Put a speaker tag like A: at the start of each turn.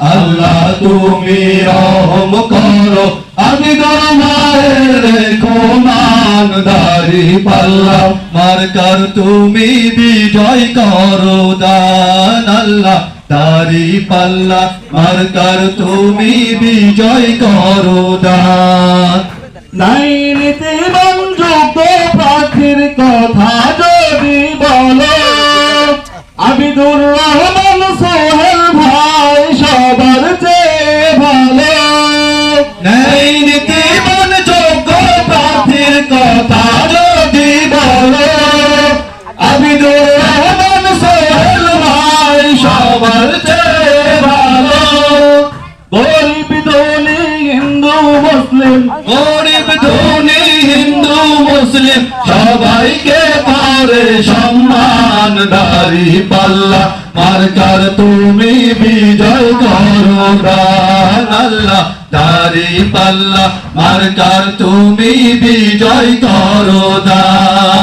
A: আল্লাহ তুমি রহম করো আমি দরবারে রেখো মান দাড়ি পাল্লা মার্কার তুমি বিজয় করো দান আল্লাহ দাড়ি পাল্লা মার্কার তুমি বিজয় করো দান
B: নাই নীতিবান যোগ্য প্রার্থীর কথা যদি বলো আবিদুর রহমান সোহেল ভাই সবার চেয়ে ভালো
A: নাই নীতিবান যোগ্য প্রার্থীর কথা যদি বলো আবিদুর রহমান সোহেল ভাই সবার চেয়ে ভালো
B: গরিব ধনী হিন্দু মুসলিম
A: গরিব ধনী হিন্দু মুসলিম সবাইকে করে সম্মান দাড়ি পাল্লা মার্কার তুমি বিজয় করো দান আল্লাহ দাড়ি পাল্লা মার্কার তুমি বিজয় করো দান